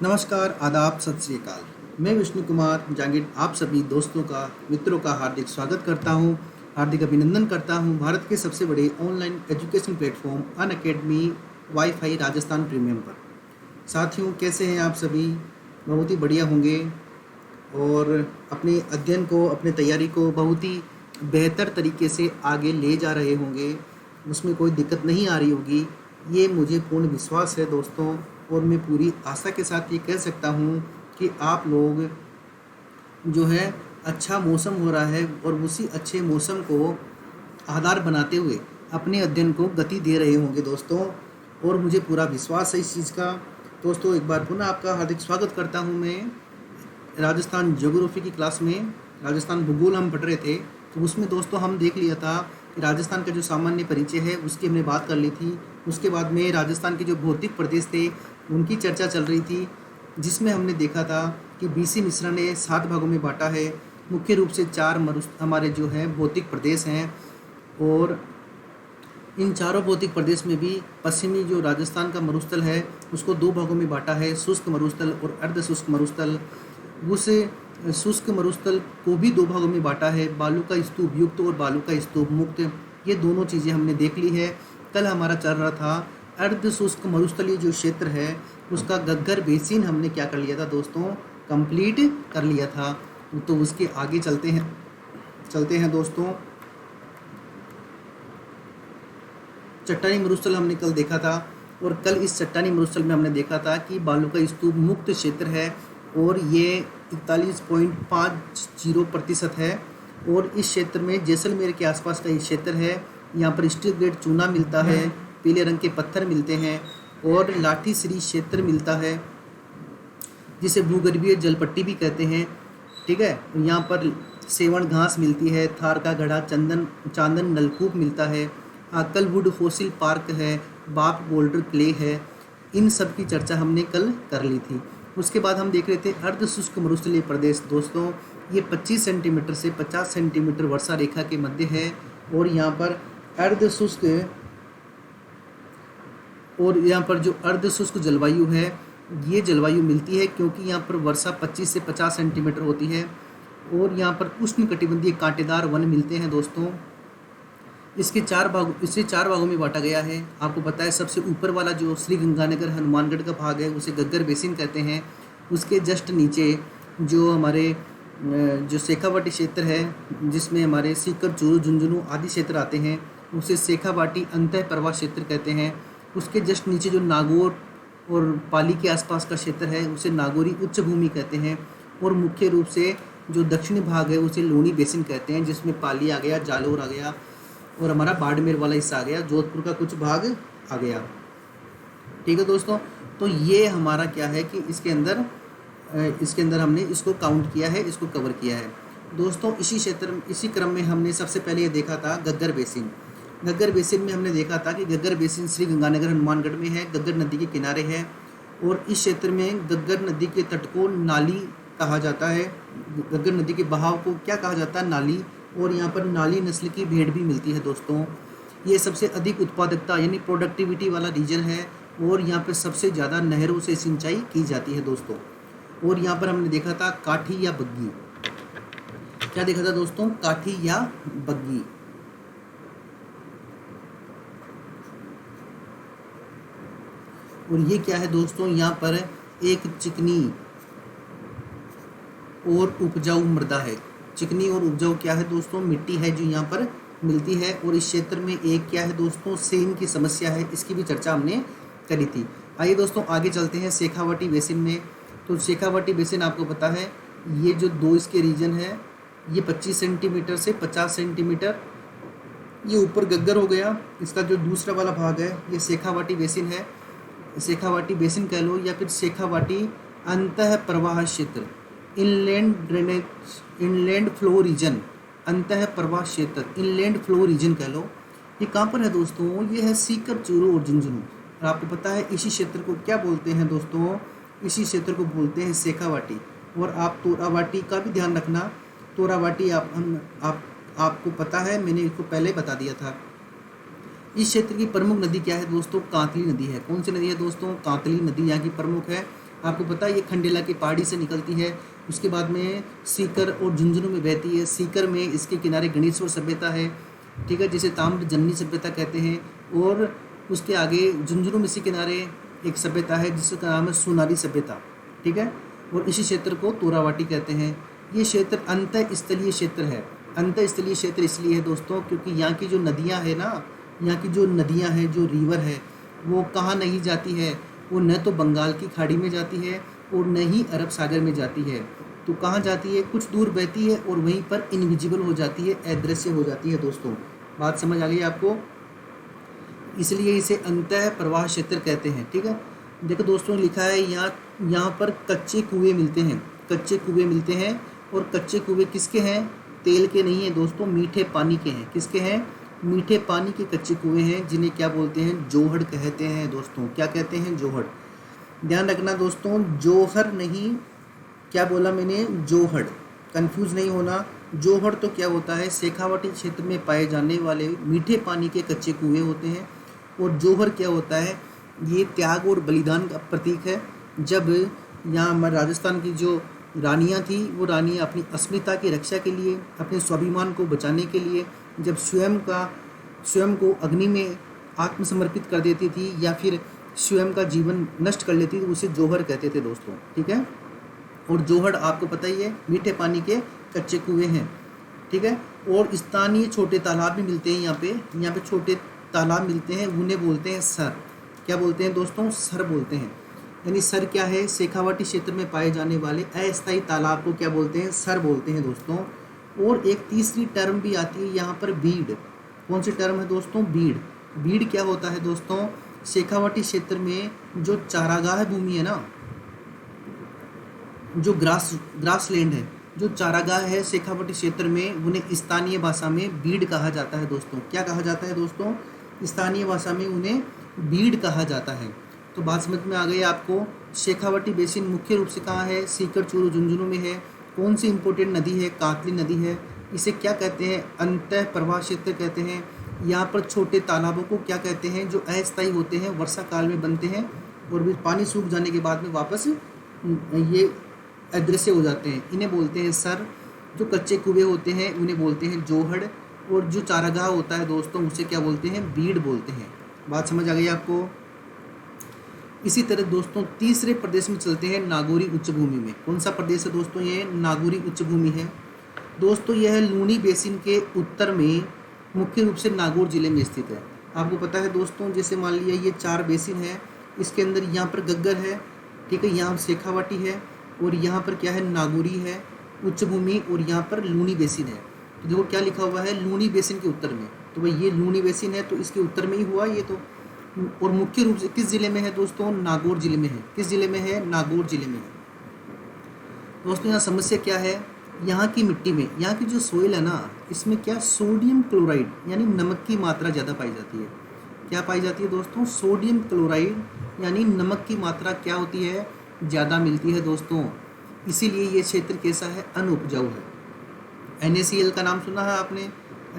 नमस्कार, आदाब, सत श्री अकाल। मैं विष्णु कुमार जांगिड आप सभी दोस्तों का, मित्रों का हार्दिक स्वागत करता हूं, हार्दिक अभिनंदन करता हूं भारत के सबसे बड़े online education platform Unacademy wifi Rajasthan premium पर। साथियों, कैसे हैं आप सभी? बहुत ही बढ़िया होंगे और अपने अध्ययन को, अपने तैयारी को बहुत ही बेहतर तरीके से आगे ले जा रहे होंगे। उसमें कोई दिक्कत नहीं आ रही होगी, ये मुझे पूर्ण विश्वास है दोस्तों। और मैं पूरी आशा के साथ ये कह सकता हूँ कि आप लोग जो है, अच्छा मौसम हो रहा है और उसी अच्छे मौसम को आधार बनाते हुए अपने अध्ययन को गति दे रहे होंगे दोस्तों। और मुझे पूरा विश्वास है इस चीज़ का। दोस्तों, एक बार पुनः आपका हार्दिक स्वागत करता हूँ मैं राजस्थान ज्योग्राफी की क्लास में। राजस्थान भूगोल हम पढ़ रहे थे, तो उसमें दोस्तों हम देख लिया था कि राजस्थान का जो सामान्य परिचय है उसकी हमने बात कर ली थी। उसके बाद में राजस्थान के जो भौतिक प्रदेश थे उनकी चर्चा चल रही थी, जिसमें हमने देखा था कि बीसी मिश्रा ने 7 भागों में बांटा है। मुख्य रूप से 4 हमारे जो है भौतिक प्रदेश हैं, और इन चारों भौतिक प्रदेश में भी पश्चिमी जो राजस्थान का मरुस्थल है उसको 2 भागों में बांटा है, शुष्क मरुस्थल और अर्ध शुष्क मरुस्थल। उस शुष्क मरुस्थल को भी 2 भागों में बांटा है, बालू का स्तूप युक्त और बालू का स्तूप मुक्त। ये दोनों चीज़ें हमने देख ली है। कल हमारा चल रहा था अर्ध शुष्क मरुस्थलीय जो क्षेत्र है उसका गग्गर बेसिन हमने क्या कर लिया था दोस्तों, कंप्लीट कर लिया था। तो उसके आगे चलते हैं दोस्तों। चट्टानी मरुस्थल हमने कल देखा था, और कल इस चट्टानी मरुस्थल में हमने देखा था कि बालू का स्तूप मुक्त क्षेत्र है और ये 41.50% है। और इस क्षेत्र में जैसलमेर के आसपास का ये क्षेत्र है। यहाँ पर स्टील ग्रेड चूना मिलता है, पीले रंग के पत्थर मिलते हैं और लाठी श्री क्षेत्र मिलता है, जिसे भूगर्भीय जलपट्टी भी कहते हैं। ठीक है, यहाँ पर सेवण घास मिलती है, थार का गढ़ा, चांदन नलकूप मिलता है, आकलवुड फॉसिल पार्क है, बाप बोल्डर क्ले है। इन सब की चर्चा हमने कल कर ली थी। उसके बाद हम देख रहे थे अर्ध शुष्क मरुस्थलीय प्रदेश दोस्तों। ये 25 सेंटीमीटर से 50 सेंटीमीटर वर्षा रेखा के मध्य है, और यहाँ पर जो अर्ध शुष्क जलवायु है ये जलवायु मिलती है, क्योंकि यहाँ पर वर्षा 25 से 50 सेंटीमीटर होती है। और यहाँ पर उष्णकटिबंधीय कांटेदार वन मिलते हैं दोस्तों। इसे 4 भागों में बांटा गया है। आपको पता है सबसे ऊपर वाला जो श्री गंगानगर हनुमानगढ़ का भाग है उसे गग्गर बेसिन कहते हैं। उसके जस्ट नीचे जो हमारे जो शेखावाटी क्षेत्र है, जिसमें हमारे सीकर, चूरू, झुंझुनू आदि क्षेत्र आते हैं, उसे शेखावाटी अंतः प्रवाह क्षेत्र कहते हैं। उसके जस्ट नीचे जो नागौर और पाली के आसपास का क्षेत्र है उसे नागौरी उच्च भूमि कहते हैं। और मुख्य रूप से जो दक्षिणी भाग है उसे लूणी बेसिन कहते हैं, जिसमें पाली आ गया, जालोर आ गया और हमारा बाड़मेर वाला हिस्सा आ गया, जोधपुर का कुछ भाग आ गया। ठीक है दोस्तों, तो ये हमारा क्या है कि इसके अंदर हमने इसको काउंट किया है, इसको कवर किया है दोस्तों। इसी क्रम में हमने सबसे पहले ये देखा था गग्गर बेसिन। गग्गर बेसिन में हमने देखा था कि गग्गर बेसिन श्री गंगानगर हनुमानगढ़ में है, गग्गर नदी के किनारे है। और इस क्षेत्र में गग्गर नदी के तट को नाली कहा जाता है। गग्गर नदी के बहाव को क्या कहा जाता है, नाली। और यहाँ पर नाली नस्ल की भेड़ भी मिलती है दोस्तों। ये सबसे अधिक उत्पादकता यानी प्रोडक्टिविटी वाला रीजन है, और यहाँ पर सबसे ज़्यादा नहरों से सिंचाई की जाती है दोस्तों। और यहाँ पर हमने देखा था काठी या बग्गी। क्या देखा था दोस्तों, काठी या बग्गी। और ये क्या है दोस्तों, यहाँ पर एक चिकनी और उपजाऊ मृदा है। चिकनी और उपजाऊ क्या है दोस्तों, मिट्टी है जो यहाँ पर मिलती है। और इस क्षेत्र में एक क्या है दोस्तों, सेम की समस्या है, इसकी भी चर्चा हमने करी थी। आइए दोस्तों आगे चलते हैं शेखावाटी बेसिन में। तो शेखावाटी बेसिन आपको पता है, ये जो 2 इसके रीजन है, ये 25 सेंटीमीटर से 50 सेंटीमीटर, ये ऊपर गग्गर हो गया। इसका जो दूसरा वाला भाग है ये शेखावाटी बेसिन है। शेखावाटी बेसिन कह लो या फिर शेखावाटी अंतः प्रवाह क्षेत्र, इनलैंड फ्लो रीजन, अंतः प्रवाह क्षेत्र, इनलैंड फ्लो रीजन कह लो। ये कहाँ पर है दोस्तों, ये है सीकर, चूरू और झुंझुनू। और आपको पता है इसी क्षेत्र को क्या बोलते हैं दोस्तों, इसी क्षेत्र को बोलते हैं शेखावाटी। और आप तोरावाटी का भी ध्यान रखना। तोरावाटी आपको पता है, मैंने इसको पहले बता दिया था। इस क्षेत्र की प्रमुख नदी क्या है दोस्तों, कांतली नदी है। कौन सी नदी है दोस्तों, कांतली नदी यहाँ की प्रमुख है। आपको पता है ये खंडेला की पहाड़ी से निकलती है, उसके बाद में सीकर और झुंझुनू में बहती है। सीकर में इसके किनारे गणेश्वर सभ्यता है, ठीक है, जिसे ताम्र जन्नी सभ्यता कहते हैं। और उसके आगे झुंझुनू में इसी किनारे एक सभ्यता है जिसका नाम है सोनारी सभ्यता, ठीक है। और इसी क्षेत्र को तोरावाटी कहते हैं। ये क्षेत्र अंतः स्थलीय क्षेत्र है। अंतः स्थलीय क्षेत्र इसलिए है दोस्तों क्योंकि यहाँ की जो नदियाँ है ना, यहाँ की जो नदियाँ हैं, जो रिवर है, वो कहाँ नहीं जाती है, वो न तो बंगाल की खाड़ी में जाती है और न ही अरब सागर में जाती है। तो कहाँ जाती है, कुछ दूर बहती है और वहीं पर इनविजिबल हो जाती है, अदृश्य हो जाती है दोस्तों। बात समझ आ गई आपको? इसलिए इसे अंतः प्रवाह क्षेत्र कहते हैं, ठीक है। देखो दोस्तों, लिखा है यहाँ पर कच्चे कुएं मिलते हैं, कच्चे कुएं मिलते हैं। और कच्चे कुएं किसके हैं? तेल के नहीं हैं दोस्तों, मीठे पानी के हैं। किसके हैं? मीठे पानी के कच्चे कुएं हैं, जिन्हें क्या बोलते हैं? जोहड़ कहते हैं दोस्तों। क्या कहते हैं? जोहड़। ध्यान रखना दोस्तों, जोहर नहीं, क्या बोला मैंने? जोहड़। कंफ्यूज नहीं होना। जोहड़ तो क्या होता है? शेखावाटी क्षेत्र में पाए जाने वाले मीठे पानी के कच्चे कुएं होते हैं। और जोहर क्या होता है? ये त्याग और बलिदान का प्रतीक है। जब यहाँ हमारे राजस्थान की जो रानियाँ थी, वो रानियाँ अपनी अस्मिता की रक्षा के लिए, अपने स्वाभिमान को बचाने के लिए जब स्वयं को अग्नि में आत्मसमर्पित कर देती थी या फिर स्वयं का जीवन नष्ट कर लेती थी, उसे जोहर कहते थे दोस्तों, ठीक है। और जोहड़ आपको पता ही है, मीठे पानी के कच्चे कुएं हैं, ठीक है। और स्थानीय छोटे तालाब भी मिलते हैं यहाँ पे छोटे तालाब मिलते हैं, उन्हें बोलते हैं सर। क्या बोलते हैं दोस्तों? सर बोलते हैं। यानी सर क्या है? शेखावाटी क्षेत्र में पाए जाने वाले अस्थायी तालाब को क्या बोलते हैं? सर बोलते हैं दोस्तों। और एक तीसरी टर्म भी आती है यहाँ पर, बीड़। कौन सी टर्म है दोस्तों? बीड़। बीड़ क्या होता है दोस्तों? शेखावाटी क्षेत्र में जो चारागाह भूमि है ना, जो ग्रास लैंड है, जो चारागाह है शेखावाटी क्षेत्र में, उन्हें स्थानीय भाषा में बीड़ कहा जाता है दोस्तों। क्या कहा जाता है दोस्तों? स्थानीय भाषा में उन्हें बीड़ कहा जाता है। तो बात समझ में आ गई आपको? शेखावाटी बेसिन मुख्य रूप से कहाँ है? सीकर, चूरू, झुंझुनू में है। कौन सी इंपॉर्टेंट नदी है? कातली नदी है। इसे क्या कहते हैं? अंतः प्रवाह क्षेत्र कहते हैं। यहाँ पर छोटे तालाबों को क्या कहते हैं? जो अस्थायी होते हैं, वर्षा काल में बनते हैं और भी पानी सूख जाने के बाद में वापस ये अदृश्य हो जाते हैं, इन्हें बोलते हैं सर। जो कच्चे कुएं होते हैं उन्हें बोलते हैं जोहड़। और जो चारागाह होता है दोस्तों, उसे क्या बोलते हैं? बीड़ बोलते हैं। बात समझ आ गई आपको? इसी तरह दोस्तों तीसरे प्रदेश में चलते हैं, नागौरी उच्च भूमि में। कौन सा प्रदेश है दोस्तों? ये नागौरी उच्च भूमि है दोस्तों। यह लूनी बेसिन के उत्तर में मुख्य रूप से नागौर जिले में स्थित है। आपको पता है दोस्तों, जैसे मान लिया ये 4 बेसिन है, इसके अंदर यहाँ पर गग्गर है, ठीक है, यहाँ शेखावाटी है, और यहाँ पर क्या है? नागौरी है उच्च भूमि, और यहाँ पर लूनी बेसिन है। तो देखो क्या लिखा हुआ है? लूनी बेसिन के उत्तर में। तो भाई ये लूनी बेसिन है तो इसके उत्तर में ही हुआ ये तो। और मुख्य रूप से किस जिले में है दोस्तों? नागौर जिले में है। किस जिले में है? नागौर जिले में है दोस्तों। यहाँ समस्या क्या है? यहाँ की मिट्टी में, यहाँ की जो सोइल है ना, इसमें क्या? सोडियम क्लोराइड यानी नमक की मात्रा ज़्यादा पाई जाती है। क्या पाई जाती है दोस्तों? सोडियम क्लोराइड यानी नमक की मात्रा क्या होती है? ज़्यादा मिलती है दोस्तों। इसीलिए ये क्षेत्र कैसा है? अनउपजाऊ है। NaCl का नाम सुना है आपने?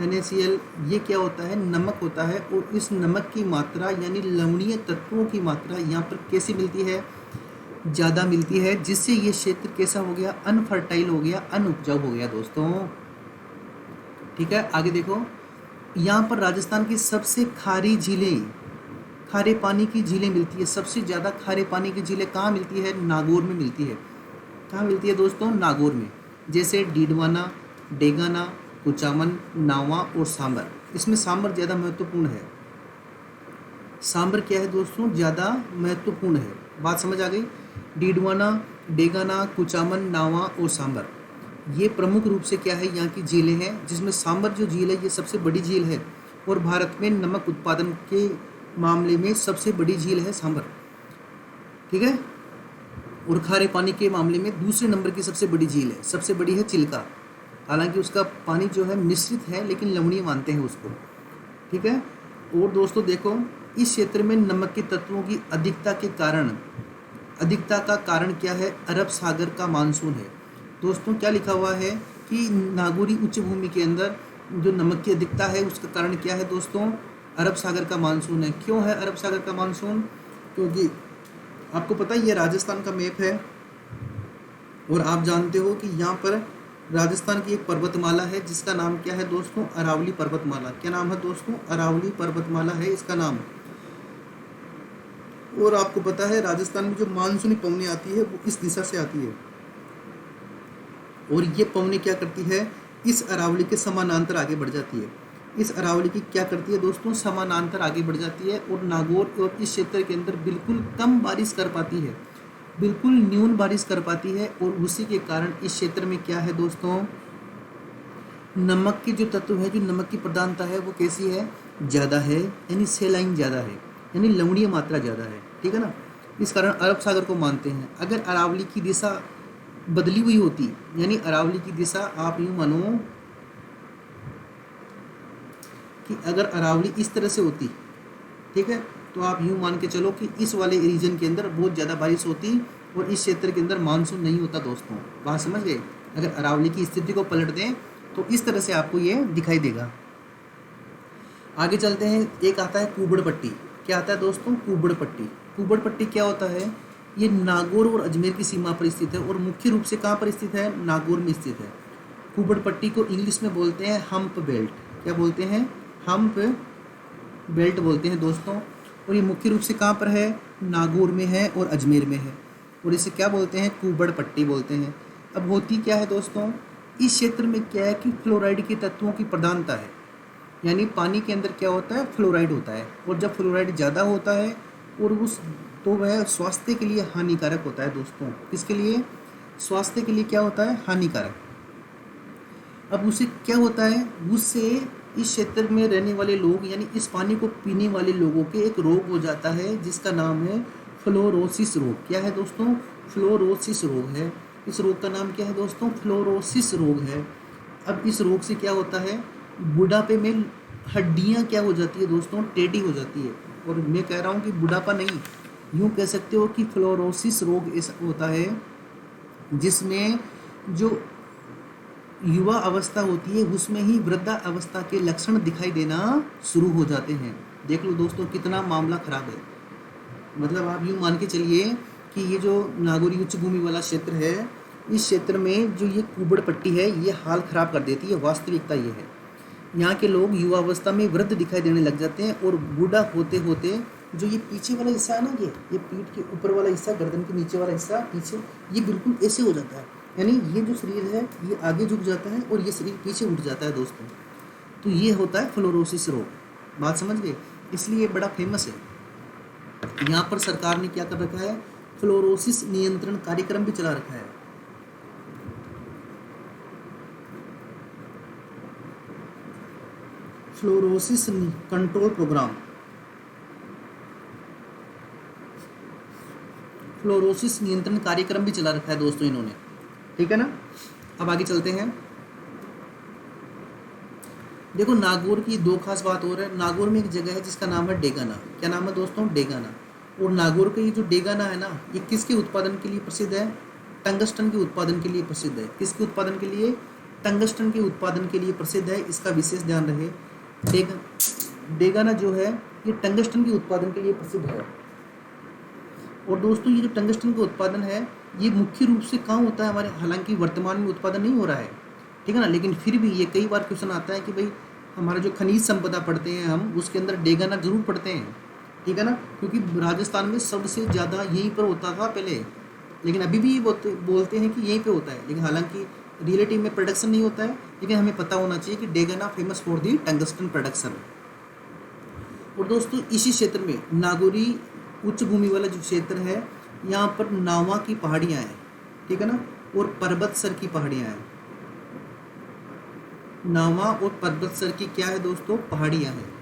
NaCl ये क्या होता है? नमक होता है। और इस नमक की मात्रा यानी लवणीय तत्वों की मात्रा यहाँ पर कैसी मिलती है? ज़्यादा मिलती है, जिससे ये क्षेत्र कैसा हो गया? अनफर्टाइल हो गया, अनउपजाऊ हो गया दोस्तों, ठीक है। आगे देखो, यहाँ पर राजस्थान की सबसे खारी झीलें, खारे पानी की झीलें मिलती है। सबसे ज़्यादा खारे पानी की झीलें कहाँ मिलती है? नागौर में मिलती है। कहाँ मिलती है दोस्तों? नागौर में। जैसे डीडवाना, डेगाना, कुचामन, नावा और सांबर। इसमें सांबर ज़्यादा महत्वपूर्ण है। सांबर क्या है दोस्तों? ज़्यादा महत्वपूर्ण है। बात समझ आ गई? डीडवाना, डेगाना, कुचामन, नावा और सांबर, ये प्रमुख रूप से क्या है? यहाँ की झीलें हैं, जिसमें सांबर जो झील है ये सबसे बड़ी झील है। और भारत में नमक उत्पादन के मामले में सबसे बड़ी झील है सांबर, ठीक है। और खारे पानी के मामले में दूसरे नंबर की सबसे बड़ी झील है, सबसे बड़ी है चिल्का। हालांकि उसका पानी जो है मिश्रित है, लेकिन लवणीय मानते हैं उसको, ठीक है। और दोस्तों देखो, इस क्षेत्र में नमक के तत्वों की अधिकता का कारण क्या है? अरब सागर का मानसून है दोस्तों। क्या लिखा हुआ है कि नागौरी उच्च भूमि के अंदर जो नमक की अधिकता है उसका कारण क्या है दोस्तों? अरब सागर का मानसून है। क्यों है अरब सागर का मानसून? क्योंकि आपको पता है ये राजस्थान का मैप है, और आप जानते हो कि यहाँ पर राजस्थान की एक पर्वतमाला है जिसका नाम क्या है दोस्तों, अरावली पर्वतमाला। क्या नाम है दोस्तों, अरावली पर्वतमाला है इसका नाम। और आपको पता है राजस्थान में जो मानसूनी पवनें आती है वो इस दिशा से आती है, और ये पवनें क्या करती है, इस अरावली के समानांतर आगे बढ़ जाती है। इस अरावली की क्या करती है दोस्तों, समानांतर आगे बढ़ जाती है, और नागौर और इस क्षेत्र के अंदर बिल्कुल कम बारिश कर पाती है, बिल्कुल न्यून बारिश कर पाती है। और उसी के कारण इस क्षेत्र में क्या है दोस्तों, नमक के जो तत्व है, जो नमक की प्रधानता है वो कैसी है, ज़्यादा है, यानी सेलाइन ज़्यादा है, यानी लवणीय मात्रा ज़्यादा है, ठीक है ना। इस कारण अरब सागर को मानते हैं। अगर अरावली की दिशा बदली हुई होती, यानी अरावली की दिशा आप यूँ मानो कि अगर अरावली इस तरह से होती, ठीक है, तो आप यूँ मान के चलो कि इस वाले रीजन के अंदर बहुत ज़्यादा बारिश होती और इस क्षेत्र के अंदर मानसून नहीं होता दोस्तों। बात समझ गए। अगर अरावली की स्थिति को पलट दें तो इस तरह से आपको ये दिखाई देगा। आगे चलते हैं, एक आता है कुबड़ पट्टी। क्या आता है दोस्तों, कुबड़ पट्टी। कुबड़ पट्टी क्या होता है, ये नागौर और अजमेर की सीमा पर स्थित है, और मुख्य रूप से कहाँ पर स्थित है, नागौर में स्थित है। कुबड़ पट्टी को इंग्लिश में बोलते हैं हम्प बेल्ट। क्या बोलते हैं, हम्प बेल्ट बोलते हैं दोस्तों। और ये मुख्य रूप से कहाँ पर है, नागौर में है और अजमेर में है, और इसे क्या बोलते हैं, कुबड़ पट्टी बोलते हैं। अब होती क्या है दोस्तों, इस क्षेत्र में क्या है कि फ्लोराइड के तत्वों की प्रधानता है, यानी पानी के अंदर क्या होता है, फ्लोराइड होता है, और जब फ्लोराइड ज़्यादा होता है और उस तो वह स्वास्थ्य के लिए हानिकारक होता है दोस्तों। किसके लिए, स्वास्थ्य के लिए क्या होता है, हानिकारक। अब उसे क्या होता है, उससे इस क्षेत्र में रहने वाले लोग, यानी इस पानी को पीने वाले लोगों के एक रोग हो जाता है जिसका नाम है फ्लोरोसिस रोग। क्या है दोस्तों, फ्लोरोसिस रोग है। इस रोग का नाम क्या है दोस्तों, फ्लोरोसिस रोग है। अब इस रोग से क्या होता है, बुढ़ापे में हड्डियां क्या हो जाती है दोस्तों, टेढ़ी हो जाती है। और मैं कह रहा हूँ कि बुढ़ापा नहीं, यूँ कह सकते हो कि फ्लोरोसिस रोग ऐसा होता है जिसमें जो युवा अवस्था होती है उसमें ही वृद्धा अवस्था के लक्षण दिखाई देना शुरू हो जाते हैं। देख लो दोस्तों कितना मामला खराब है। मतलब आप यूँ मान के चलिए कि ये जो नागौरी उच्च भूमि वाला क्षेत्र है, इस क्षेत्र में जो ये कुबड़ पट्टी है ये हाल खराब कर देती है। वास्तविकता ये है, यहाँ के लोग युवा अवस्था में वृद्ध दिखाई देने लग जाते हैं, और बूढ़ा होते होते जो ये पीछे वाला हिस्सा है ना, ये पीठ के ऊपर वाला हिस्सा, गर्दन के नीचे वाला हिस्सा पीछे, ये बिल्कुल ऐसे हो जाता है, यानी ये जो शरीर है ये आगे झुक जाता है और ये शरीर पीछे उठ जाता है दोस्तों। तो ये होता है फ्लोरोसिस रोग। बात समझ गए, इसलिए ये बड़ा फेमस है। यहाँ पर सरकार ने क्या कर रखा है, फ्लोरोसिस नियंत्रण कार्यक्रम भी चला रखा है। फ्लोरोसिस कंट्रोल प्रोग्राम, फ्लोरोसिस नियंत्रण कार्यक्रम भी चला रखा है दोस्तों इन्होंने, ठीक है ना। अब आगे चलते हैं। देखो नागौर की दो खास बात और है। नागौर में एक जगह है जिसका नाम है डेगाना। क्या नाम है दोस्तों, डेगाना। और नागौर का ये जो डेगाना है ना, ये किसके उत्पादन के लिए प्रसिद्ध है, टंगस्टन के उत्पादन के लिए प्रसिद्ध है। किसके उत्पादन के लिए, टंगस्टन के उत्पादन के लिए प्रसिद्ध है, इसका विशेष ध्यान रहे। डेगाना जो है ये टंगस्टन के उत्पादन के लिए प्रसिद्ध है। और दोस्तों ये जो टंगस्टन का उत्पादन है ये मुख्य रूप से कहाँ होता है हमारे, हालांकि वर्तमान में उत्पादन नहीं हो रहा है, ठीक है ना, लेकिन फिर भी ये कई बार क्वेश्चन आता है कि भाई हमारा जो खनिज संपदा पढ़ते हैं हम, उसके अंदर डेगाना जरूर पढ़ते हैं, ठीक है ना, क्योंकि राजस्थान में सबसे ज़्यादा यहीं पर होता था पहले, लेकिन अभी भी बोलते हैं कि यहीं पे होता है, लेकिन हालांकि रियलिटी में प्रोडक्शन नहीं होता है। लेकिन हमें पता होना चाहिए कि Degana famous for the tungsten production. और दोस्तों इसी क्षेत्र में नागौरी उच्च भूमि वाला जो क्षेत्र है, यहाँ पर नावा की पहाड़ियाँ हैं, ठीक है ना, और पर्वतसर की पहाड़ियाँ हैं। नावा और पर्वतसर की क्या है दोस्तों, पहाड़ियाँ हैं।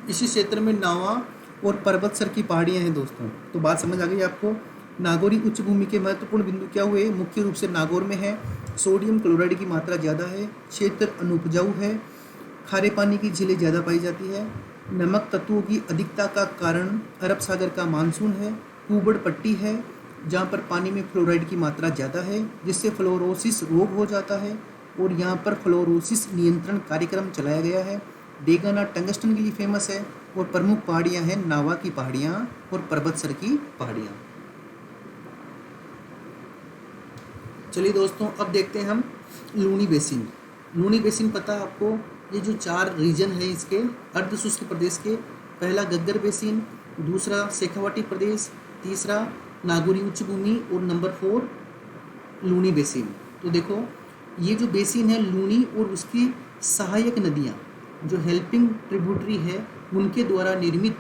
इसी क्षेत्र में नावा और पर्वतसर की पहाड़ियाँ हैं दोस्तों। तो बात समझ आ गई आपको। नागौरी उच्च भूमि के महत्वपूर्ण बिंदु क्या हुए, मुख्य रूप से नागौर में है सोडियम क्लोराइड की मात्रा ज़्यादा है, क्षेत्र अनुपजाऊ है, खारे पानी की झीलें ज़्यादा पाई जाती है, नमक तत्वों की अधिकता का कारण अरब सागर का मानसून है, कुबड़ पट्टी है जहाँ पर पानी में फ्लोराइड की मात्रा ज़्यादा है जिससे फ्लोरोसिस रोग हो जाता है, और यहाँ पर फ्लोरोसिस नियंत्रण कार्यक्रम चलाया गया है। डेगाना टंगस्टन के लिए फेमस है, और प्रमुख पहाड़ियाँ हैं नावा की पहाड़ियाँ और पर्वतसर की पहाड़ियाँ। चलिए दोस्तों, अब देखते हैं हम लूनी बेसिन। लूनी बेसिन पता है आपको, ये जो 4 रीजन है इसके अर्ध शुष्क प्रदेश के, पहला गग्गर बेसिन, दूसरा शेखावाटी प्रदेश, तीसरा नागौरी उच्च भूमि और नंबर 4 लूनी बेसिन। तो देखो, ये जो बेसिन है लूनी और उसकी सहायक नदियाँ जो हेल्पिंग ट्रिब्यूटरी है उनके द्वारा निर्मित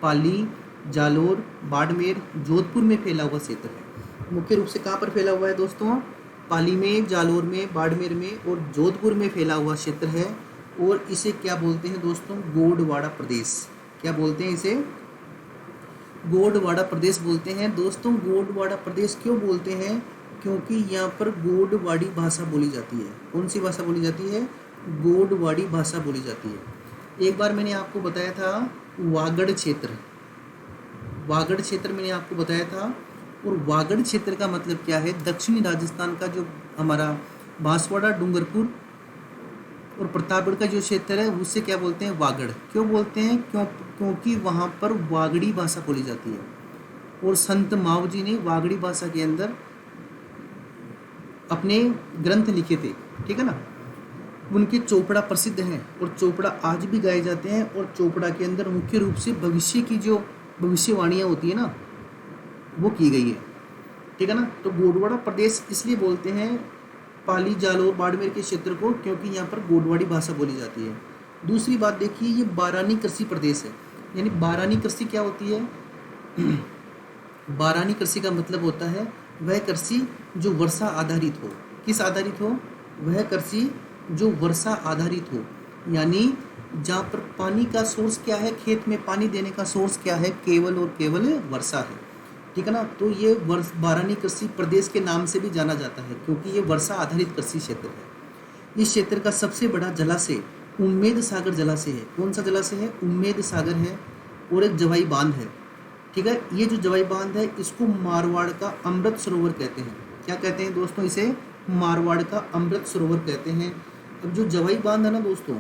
पाली, जालोर, बाड़मेर, जोधपुर में फैला हुआ क्षेत्र है। मुख्य रूप से कहाँ पर फैला हुआ है दोस्तों? पाली में, जालोर में, बाड़मेर में और जोधपुर में फैला हुआ क्षेत्र है। और इसे क्या बोलते हैं दोस्तों? गोंडवाना प्रदेश। क्या बोलते हैं इसे? गोंडवाना प्रदेश बोलते हैं। दोस्तों गोंडवाना प्रदेश क्यों बोलते हैं? क्योंकि यहाँ पर गोंडवाड़ी भाषा बोली जाती है। कौन सी भाषा बोली जाती है? गोंडवाड़ी भाषा बोली जाती है। एक बार मैंने आपको बताया था वागड़ क्षेत्र, वागड़ क्षेत्र मैंने आपको बताया था। और वागड़ क्षेत्र का मतलब क्या है? दक्षिणी राजस्थान का जो हमारा बांसवाड़ा, डूंगरपुर और प्रतापगढ़ का जो क्षेत्र है उससे क्या बोलते हैं? वागड़। क्यों बोलते हैं? क्योंकि वहाँ पर वागड़ी भाषा बोली जाती है। और संत माव जी ने वागड़ी भाषा के अंदर अपने ग्रंथ लिखे थे, ठीक है ना। उनके चोपड़ा प्रसिद्ध हैं और चोपड़ा आज भी गाए जाते हैं। और चोपड़ा के अंदर मुख्य रूप से भविष्य की जो भविष्यवाणियाँ होती है ना, वो की गई है, ठीक है ना। तो गोंडवाना प्रदेश इसलिए बोलते हैं पाली, जालोर, बाड़मेर के क्षेत्र को, क्योंकि यहाँ पर गोंडवाड़ी भाषा बोली जाती है। दूसरी बात देखिए, ये बारानी कृषि प्रदेश है। यानी बारानी कृषि क्या होती है? बारानी कृषि का मतलब होता है वह कृषि जो वर्षा आधारित हो। किस आधारित हो? वह कृषि जो वर्षा आधारित हो। यानी जहाँ पर पानी का सोर्स क्या है? खेत में पानी देने का सोर्स क्या है? केवल और केवल वर्षा है, ठीक है ना। तो ये बारानी कृषि प्रदेश के नाम से भी जाना जाता है क्योंकि ये वर्षा आधारित कृषि क्षेत्र है। इस क्षेत्र का सबसे बड़ा जलाशय उम्मेद सागर जलाशय है। कौन सा जलाशय है? उम्मेद सागर है। और एक जवाई बांध है, ठीक है। ये जो जवाई बांध है इसको मारवाड़ का अमृत सरोवर कहते हैं। क्या कहते हैं दोस्तों? इसे मारवाड़ का अमृत सरोवर कहते हैं। अब जो जवाई बांध है ना दोस्तों,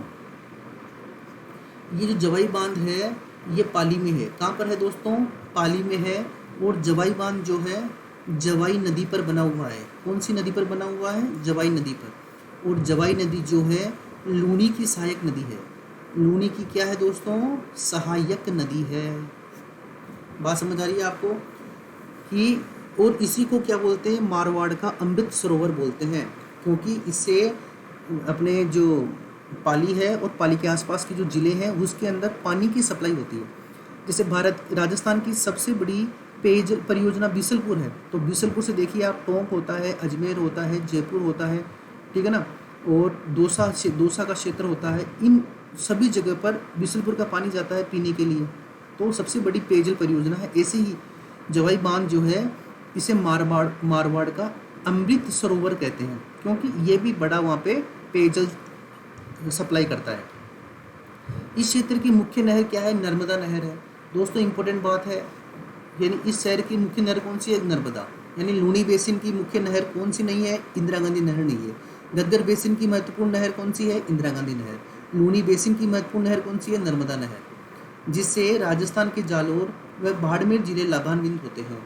ये जो जवाई बांध है ये पाली में है। कहाँ पर है दोस्तों? पाली में है। और जवाई बांध जो है जवाई नदी पर बना हुआ है। कौन सी नदी पर बना हुआ है? जवाई नदी पर। और जवाई नदी जो है लूनी की सहायक नदी है। लूनी की क्या है दोस्तों? सहायक नदी है। बात समझ आ रही है आपको? कि और इसी को क्या बोलते हैं? मारवाड़ का अमृत सरोवर बोलते हैं, क्योंकि इससे अपने जो पाली है और पाली के आसपास के जो ज़िले हैं उसके अंदर पानी की सप्लाई होती है। जैसे राजस्थान की सबसे बड़ी पेयजल परियोजना बीसलपुर है। तो बीसलपुर से देखिए आप, टोंक होता है, अजमेर होता है, जयपुर होता है, ठीक है ना, और दौसा का क्षेत्र होता है। इन सभी जगह पर बीसलपुर का पानी जाता है पीने के लिए। तो सबसे बड़ी पेयजल परियोजना है। ऐसे ही जवाई बांध जो है इसे मारवाड़ का अमृत सरोवर कहते हैं, क्योंकि ये भी बड़ा वहाँ पे पेयजल सप्लाई करता है। इस क्षेत्र की मुख्य नहर क्या है? नर्मदा नहर है। दोस्तों इंपॉर्टेंट बात है, यानी इस शहर की मुख्य नहर कौन सी है? नर्मदा। यानी लूनी बेसिन की मुख्य नहर कौन सी नहीं है? इंदिरा गांधी नहर नहीं है। गग्गर बेसिन की महत्वपूर्ण नहर कौन सी है? इंदिरा गांधी नहर। लूनी बेसिन की महत्वपूर्ण नहर कौन सी है? नर्मदा नहर, जिससे राजस्थान के जालोर व बाड़मेर जिले लाभान्वित होते हैं।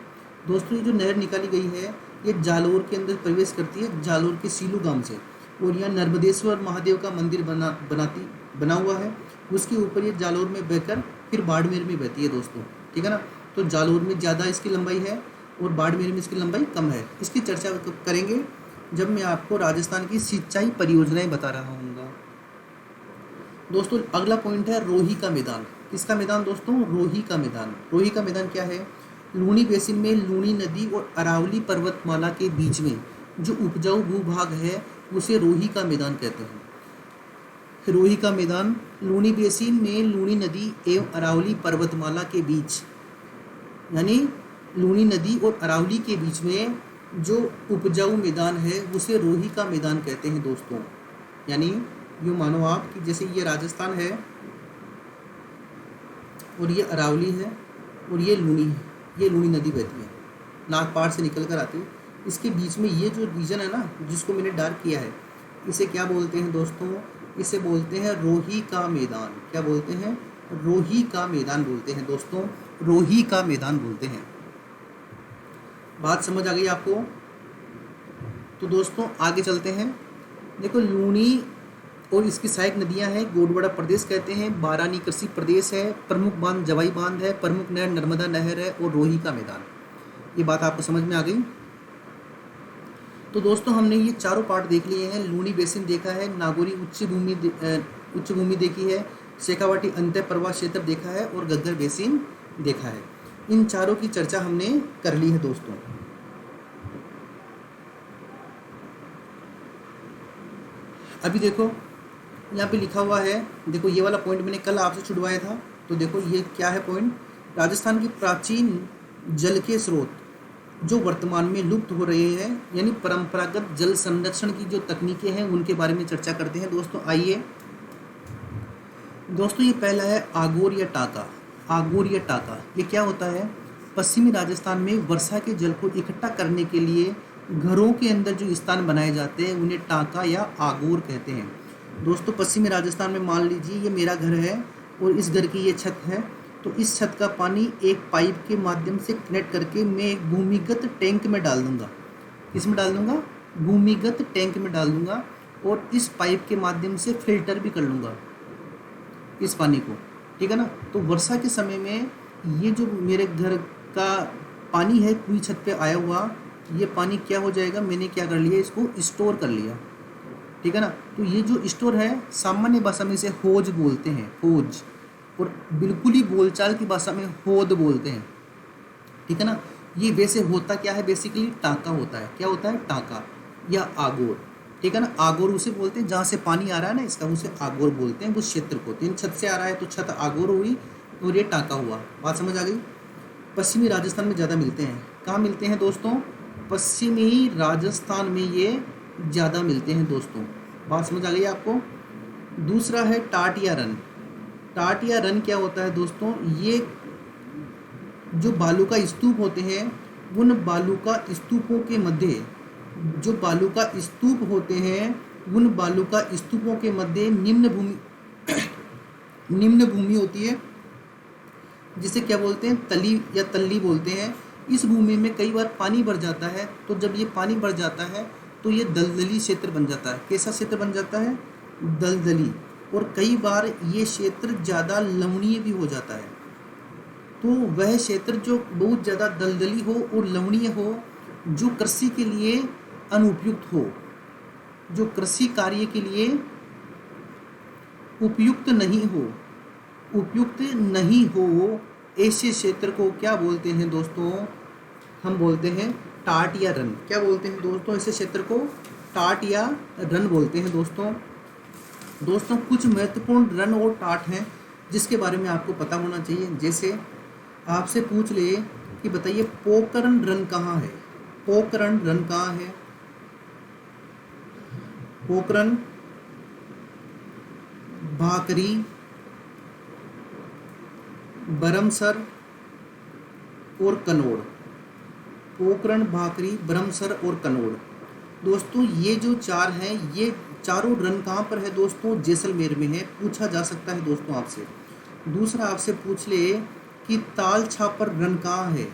दोस्तों ये जो नहर निकाली गई है ये जालोर के अंदर प्रवेश करती है, जालोर के सीलू गांव से। और यहाँ नर्मदेश्वर महादेव का मंदिर बना हुआ है। उसके ऊपर ये जालोर में बहकर फिर बाड़मेर में बहती है दोस्तों, ठीक है ना। तो जालोर में ज़्यादा इसकी लंबाई है और बाड़मेर में इसकी लंबाई कम है। इसकी चर्चा करेंगे जब मैं आपको राजस्थान की सिंचाई परियोजनाएं बता रहा हूँगा। दोस्तों अगला पॉइंट है रोही का मैदान। किसका मैदान दोस्तों? रोही का मैदान। रोही का मैदान क्या है? लूनी बेसिन में लूनी नदी और अरावली पर्वतमाला के बीच में जो उपजाऊ भूभाग है उसे रोही का मैदान कहते हैं। रोही का मैदान लूनी बेसिन में लूनी नदी एवं अरावली पर्वतमाला के बीच, यानी लूनी नदी और अरावली के बीच में जो उपजाऊ मैदान है उसे रोही का मैदान कहते हैं दोस्तों। यानी यूँ मानो आप कि जैसे ये राजस्थान है और ये अरावली है और ये लूनी है, ये लूनी नदी बहती है, नागपाड़ से निकल कर आती है। इसके बीच में ये जो रीजन है ना जिसको मैंने डार्क किया है, इसे क्या बोलते हैं दोस्तों? इसे बोलते हैं रोही का मैदान। क्या बोलते हैं? रोही का मैदान बोलते हैं दोस्तों, रोही का मैदान बोलते हैं। बात समझ आ गई आपको? तो दोस्तों आगे चलते हैं। देखो लूनी और इसकी सहायक नदियां हैं, गोडवाड़ा प्रदेश कहते हैं, बारानी कृषि प्रदेश है, प्रमुख बांध जवाई बांध है, प्रमुख नहर नर्मदा नहर है और रोही का मैदान। ये बात आपको समझ में आ गई? तो दोस्तों हमने ये चारों पार्ट देख लिए हैं। लूनी बेसिन देखा है, नागौरी उच्च भूमि देखी है, शेखावाटी अंत्य प्रवाह क्षेत्र देखा है और घग्गर बेसिन देखा है। इन चारों की चर्चा हमने कर ली है दोस्तों। अभी देखो यहाँ पे लिखा हुआ है, देखो ये वाला पॉइंट मैंने कल आपसे छुड़वाया था। तो देखो ये क्या है पॉइंट, राजस्थान की प्राचीन जल के स्रोत जो वर्तमान में लुप्त हो रहे हैं, यानी परंपरागत जल संरक्षण की जो तकनीकें हैं उनके बारे में चर्चा करते हैं दोस्तों। आइए दोस्तों, ये पहला है आगोर या टाका। आगोर या टाका ये क्या होता है? पश्चिमी राजस्थान में वर्षा के जल को इकट्ठा करने के लिए घरों के अंदर जो स्थान बनाए जाते हैं उन्हें टाका या आगोर कहते हैं। दोस्तों पश्चिमी राजस्थान में मान लीजिए ये मेरा घर है और इस घर की ये छत है, तो इस छत का पानी एक पाइप के माध्यम से कनेक्ट करके मैं एक भूमिगत टैंक में डाल दूंगा। किसमें डाल दूंगा? भूमिगत टैंक में डाल दूंगा और इस पाइप के माध्यम से फिल्टर भी कर लूँगा इस पानी को, ठीक है ना। तो वर्षा के समय में ये जो मेरे घर का पानी है पूरी छत पे आया हुआ, ये पानी क्या हो जाएगा, मैंने क्या कर लिया, इसको स्टोर कर लिया, ठीक है ना। तो ये जो स्टोर है सामान्य भाषा में इसे होज बोलते हैं, होज, और बिल्कुल ही बोलचाल की भाषा में होद बोलते हैं, ठीक है ना। ये वैसे होता क्या है, बेसिकली टाका होता है। क्या होता है? टाका या आगोर, ठीक है ना। आगोर उसे बोलते हैं जहाँ से पानी आ रहा है ना, इसका उसे आगोर बोलते हैं उस क्षेत्र को। तीन छत से आ रहा है तो छत आगोर हुई और ये टाका हुआ। बात समझ आ गई? पश्चिमी राजस्थान में ज़्यादा मिलते हैं। कहाँ मिलते हैं दोस्तों? पश्चिमी राजस्थान में ये ज़्यादा मिलते हैं दोस्तों। बात समझ आ गई आपको? दूसरा है टाटिया रन। टाटिया रन क्या होता है दोस्तों? ये जो बालू का स्तूप होते हैं, उन बालू का स्तूपों के मध्य, जो बालू का स्तूप होते हैं उन बालू का स्तूपों के मध्य निम्न भूमि होती है, जिसे क्या बोलते हैं? तली या तल्ली बोलते हैं। इस भूमि में कई बार पानी भर जाता है, तो जब ये पानी भर जाता है तो ये दलदली क्षेत्र बन जाता है। कैसा क्षेत्र बन जाता है? दलदली। और कई बार ये क्षेत्र ज़्यादा लवणीय भी हो जाता है। तो वह क्षेत्र जो बहुत ज़्यादा दलदली हो और लवणीय हो, जो कृषि के लिए अनुपयुक्त हो, जो कृषि कार्य के लिए उपयुक्त नहीं हो, ऐसे क्षेत्र को क्या बोलते हैं दोस्तों? हम बोलते हैं टाट या रन। क्या बोलते हैं दोस्तों? ऐसे क्षेत्र को टाट या रन बोलते हैं दोस्तों कुछ महत्वपूर्ण रन और टाट हैं जिसके बारे में आपको पता होना चाहिए। जैसे आपसे पूछ ले कि बताइए पोकरण रन कहाँ है? पोकरण रन कहाँ है? पोकरण, भाकरी, बरमसर और कनौड़। पोकरण, भाकरी, बरमसर और कनौड़। दोस्तों ये जो चार हैं, ये चारों रन कहाँ पर है दोस्तों? जैसलमेर में है। पूछा जा सकता है दोस्तों आपसे। दूसरा आपसे पूछ ले कि ताल छापर रन कहाँ है,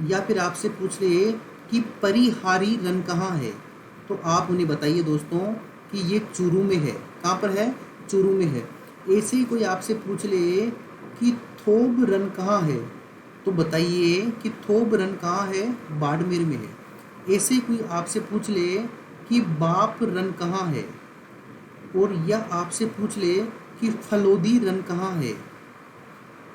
या फिर आपसे पूछ ले कि परिहारी रन कहाँ है, तो आप उन्हें बताइए दोस्तों कि ये चूरू में है। कहाँ पर है? चूरू में है। ऐसे ही कोई आपसे पूछ ले कि थोब रन कहाँ है, तो बताइए कि थोब रन कहाँ है? बाड़मेर में है। ऐसे ही कोई आपसे पूछ ले कि बाप रन कहाँ है, और या आपसे पूछ ले कि फलोदी रन कहाँ है,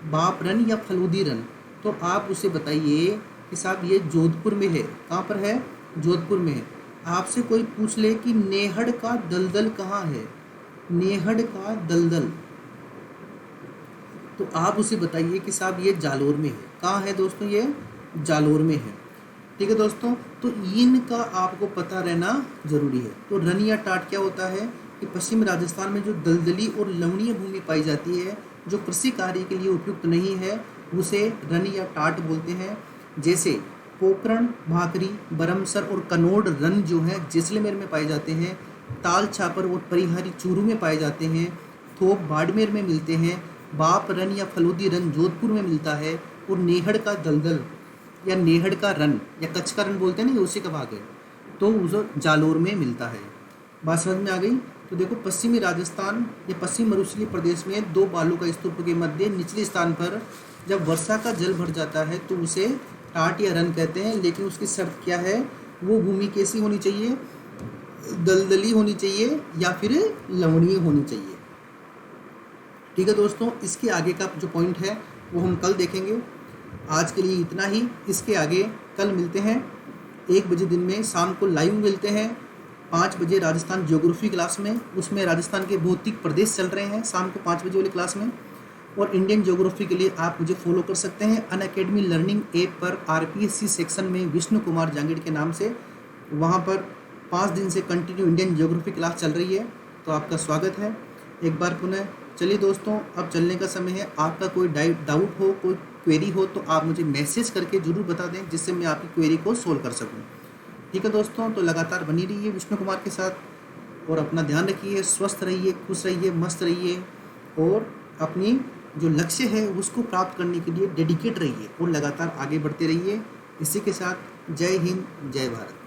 बाप रन या फलोदी रन, तो आप उसे बताइए कि साहब ये जोधपुर में है। कहाँ पर है? जोधपुर में है। आपसे कोई पूछ ले कि नेहड़ का दलदल कहाँ है, नेहड़ का दलदल, तो आप उसे बताइए कि साहब ये जालोर में है। कहाँ है दोस्तों? ये जालोर में है। ठीक है दोस्तों, तो इनका आपको पता रहना जरूरी है। तो रन या टाट क्या होता है कि पश्चिम राजस्थान में जो दलदली और लवणीय भूमि पाई जाती है, जो कृषि कार्य के लिए उपयुक्त नहीं है, उसे रन या टाट बोलते हैं। जैसे पोकरण, भाकरी, बरमसर और कनौड़ रन जो है जैसलमेर में पाए जाते हैं, ताल छापर और परिहारी चूरू में पाए जाते हैं, थोप बाड़मेर में मिलते हैं, बाप रन या फलोदी रन जोधपुर में मिलता है, और नेहड़ का दलदल या नेहड़ का रन या कच्छ का रन बोलते हैं ना, ये उसी का भाग है, तो उसे जालोर में मिलता है। बात समझ में आ गई। तो देखो, पश्चिमी राजस्थान या पश्चिम मरुस्थलीय प्रदेश में दो बालू का स्तूप के मध्य निचले स्थान पर जब वर्षा का जल भर जाता है तो उसे टाट या रन कहते हैं, लेकिन उसकी शर्त क्या है, वो भूमि कैसी होनी चाहिए, दलदली होनी चाहिए या फिर लवणीय होनी चाहिए। ठीक है दोस्तों, इसके आगे का जो पॉइंट है वो हम कल देखेंगे। आज के लिए इतना ही, इसके आगे कल मिलते हैं 1 बजे दिन में, शाम को लाइव मिलते हैं 5 बजे राजस्थान ज्योग्राफी क्लास में। उसमें राजस्थान के भौतिक प्रदेश चल रहे हैं शाम को 5 बजे वाली क्लास में। और इंडियन ज्योग्राफी के लिए आप मुझे फॉलो कर सकते हैं अनअकैडमी लर्निंग ऐप पर, आरपीएससी सेक्शन में विष्णु कुमार जांगिड़ के नाम से। वहाँ पर 5 दिन से कंटिन्यू इंडियन ज्योग्राफी क्लास चल रही है, तो आपका स्वागत है एक बार पुनः। चलिए दोस्तों, अब चलने का समय है। आपका कोई डाउट हो, कोई क्वेरी हो, तो आप मुझे मैसेज करके ज़रूर बता दें, जिससे मैं आपकी क्वेरी को सोल्व कर सकूं। ठीक है दोस्तों, तो लगातार बनी रहिए विष्णु कुमार के साथ, और अपना ध्यान रखिए, स्वस्थ रहिए, खुश रहिए, मस्त रहिए, और अपनी जो लक्ष्य है उसको प्राप्त करने के लिए डेडिकेट रहिए और लगातार आगे बढ़ते रहिए। इसी के साथ जय हिंद, जय भारत।